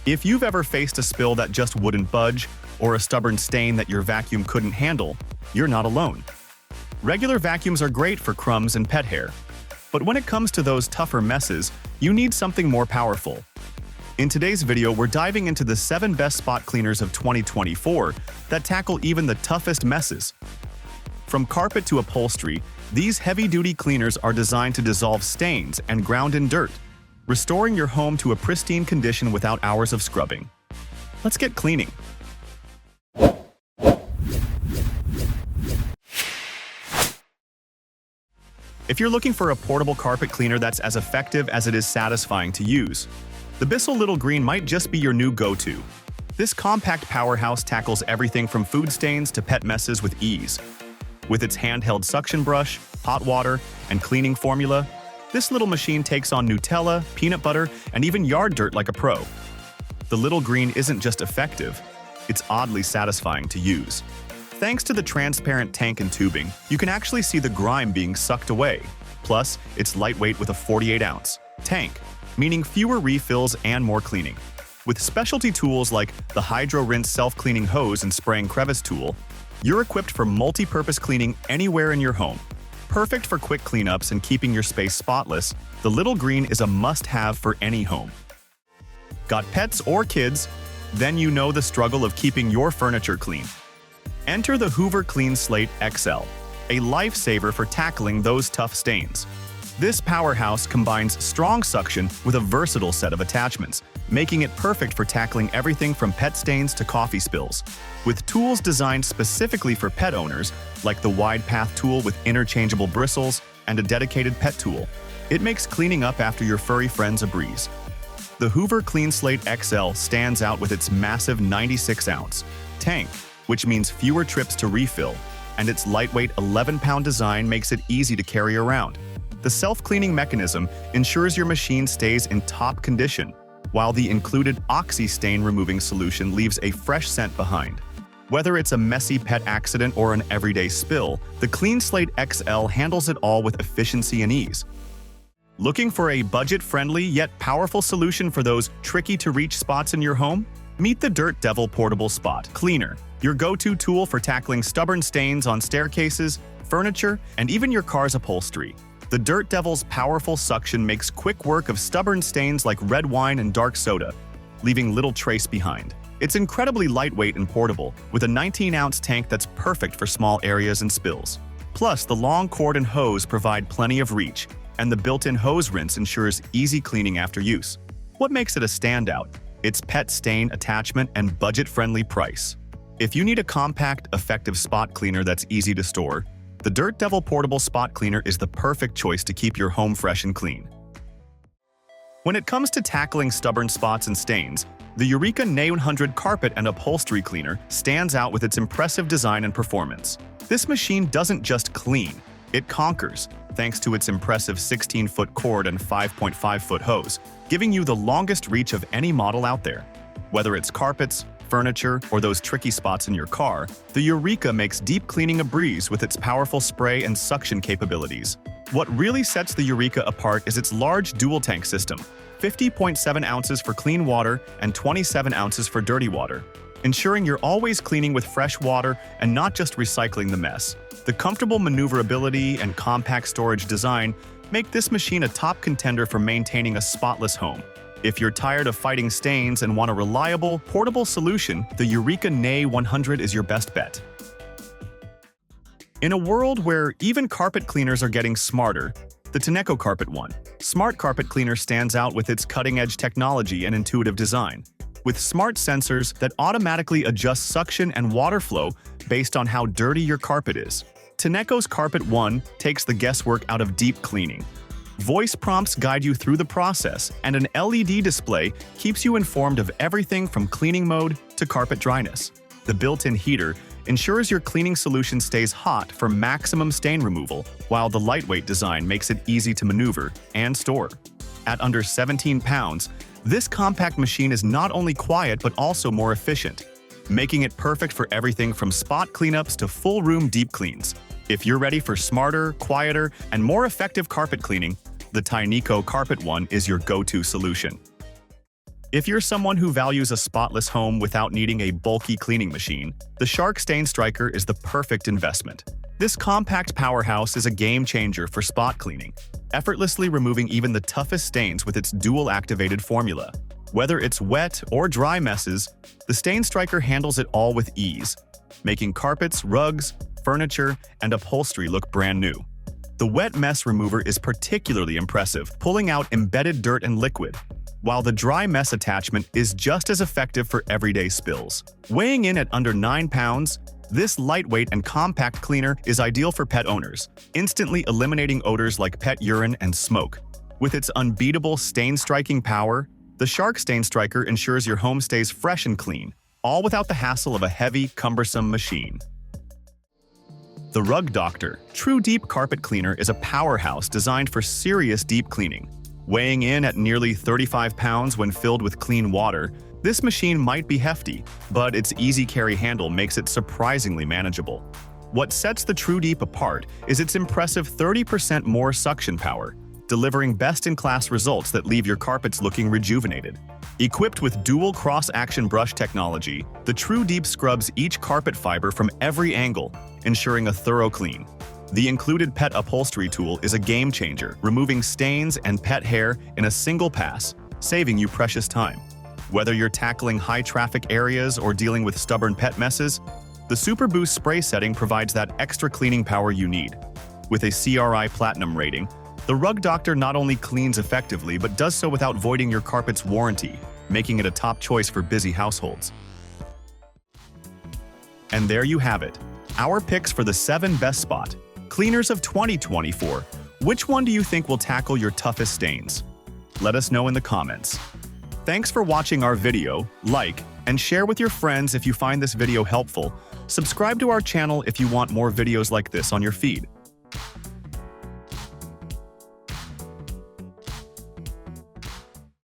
If you've ever faced a spill that just wouldn't budge, or a stubborn stain that your vacuum couldn't handle, you're not alone. Regular vacuums are great for crumbs and pet hair, but when it comes to those tougher messes, you need something more powerful. In today's video, we're diving into the 7 best spot cleaners of 2024 that tackle even the toughest messes. From carpet to upholstery, these heavy-duty cleaners are designed to dissolve stains and ground in dirt, restoring your home to a pristine condition without hours of scrubbing. Let's get cleaning. If you're looking for a portable carpet cleaner that's as effective as it is satisfying to use, the Bissell Little Green might just be your new go-to. This compact powerhouse tackles everything from food stains to pet messes with ease. With its handheld suction brush, hot water, and cleaning formula, this little machine takes on Nutella, peanut butter, and even yard dirt like a pro. The Little Green isn't just effective, it's oddly satisfying to use. Thanks to the transparent tank and tubing, you can actually see the grime being sucked away. Plus, it's lightweight with a 48-ounce tank, meaning fewer refills and more cleaning. With specialty tools like the Hydro Rinse self-cleaning hose and spraying crevice tool, you're equipped for multi-purpose cleaning anywhere in your home. Perfect for quick cleanups and keeping your space spotless, the Little Green is a must-have for any home. Got pets or kids? Then you know the struggle of keeping your furniture clean. Enter the Hoover CleanSlate XL, a lifesaver for tackling those tough stains. This powerhouse combines strong suction with a versatile set of attachments, making it perfect for tackling everything from pet stains to coffee spills. With tools designed specifically for pet owners, like the wide path tool with interchangeable bristles and a dedicated pet tool, it makes cleaning up after your furry friends a breeze. The Hoover CleanSlate XL stands out with its massive 96-ounce tank, which means fewer trips to refill, and its lightweight 11-pound design makes it easy to carry around. The self-cleaning mechanism ensures your machine stays in top condition, while the included oxy stain-removing solution leaves a fresh scent behind. Whether it's a messy pet accident or an everyday spill, the CleanSlate XL handles it all with efficiency and ease. Looking for a budget-friendly yet powerful solution for those tricky-to-reach spots in your home? Meet the Dirt Devil Portable Spot Cleaner, your go-to tool for tackling stubborn stains on staircases, furniture, and even your car's upholstery. The Dirt Devil's powerful suction makes quick work of stubborn stains like red wine and dark soda, leaving little trace behind. It's incredibly lightweight and portable, with a 19-ounce tank that's perfect for small areas and spills. Plus, the long cord and hose provide plenty of reach, and the built-in hose rinse ensures easy cleaning after use. What makes it a standout? Its pet stain attachment and budget-friendly price. If you need a compact, effective spot cleaner that's easy to store, the Dirt Devil Portable Spot Cleaner is the perfect choice to keep your home fresh and clean. When it comes to tackling stubborn spots and stains, the Eureka NA100 Carpet and Upholstery Cleaner stands out with its impressive design and performance. This machine doesn't just clean, it conquers, thanks to its impressive 16-foot cord and 5.5-foot hose, giving you the longest reach of any model out there. Whether it's carpets, furniture, or those tricky spots in your car, the Eureka makes deep cleaning a breeze with its powerful spray and suction capabilities. What really sets the Eureka apart is its large dual-tank system, 50.7 ounces for clean water and 27 ounces for dirty water, ensuring you're always cleaning with fresh water and not just recycling the mess. The comfortable maneuverability and compact storage design make this machine a top contender for maintaining a spotless home. If you're tired of fighting stains and want a reliable, portable solution, the Eureka NA100 is your best bet. In a world where even carpet cleaners are getting smarter, the Tineco Carpet One smart carpet cleaner stands out with its cutting-edge technology and intuitive design. With smart sensors that automatically adjust suction and water flow based on how dirty your carpet is, Tineco's Carpet One takes the guesswork out of deep cleaning. Voice prompts guide you through the process, and an LED display keeps you informed of everything from cleaning mode to carpet dryness. The built-in heater ensures your cleaning solution stays hot for maximum stain removal, while the lightweight design makes it easy to maneuver and store. At under 17 pounds, this compact machine is not only quiet but also more efficient, making it perfect for everything from spot cleanups to full-room deep cleans. If you're ready for smarter, quieter, and more effective carpet cleaning, the Tineco Carpet One is your go-to solution. If you're someone who values a spotless home without needing a bulky cleaning machine, the Shark Stain Striker is the perfect investment. This compact powerhouse is a game changer for spot cleaning, effortlessly removing even the toughest stains with its dual-activated formula. Whether it's wet or dry messes, the Stain Striker handles it all with ease, making carpets, rugs, furniture, and upholstery look brand new. The wet mess remover is particularly impressive, pulling out embedded dirt and liquid, while the dry mess attachment is just as effective for everyday spills. Weighing in at under 9 pounds, this lightweight and compact cleaner is ideal for pet owners, instantly eliminating odors like pet urine and smoke. With its unbeatable stain-striking power, the Shark Stain Striker ensures your home stays fresh and clean, all without the hassle of a heavy, cumbersome machine. The Rug Doctor True Deep Carpet Cleaner is a powerhouse designed for serious deep cleaning. Weighing in at nearly 35 pounds when filled with clean water, this machine might be hefty, but its easy carry handle makes it surprisingly manageable. What sets the True Deep apart is its impressive 30% more suction power, delivering best-in-class results that leave your carpets looking rejuvenated. Equipped with dual cross-action brush technology, the True Deep scrubs each carpet fiber from every angle, ensuring a thorough clean. The included pet upholstery tool is a game changer, removing stains and pet hair in a single pass, saving you precious time. Whether you're tackling high-traffic areas or dealing with stubborn pet messes, the Super Boost spray setting provides that extra cleaning power you need. With a CRI Platinum rating, the Rug Doctor not only cleans effectively but does so without voiding your carpet's warranty, making it a top choice for busy households. And there you have it, our picks for the 7 best spot cleaners of 2024. Which one do you think will tackle your toughest stains? Let us know in the comments. Thanks for watching our video. Like and share with your friends if you find this video helpful. Subscribe to our channel if you want more videos like this on your feed.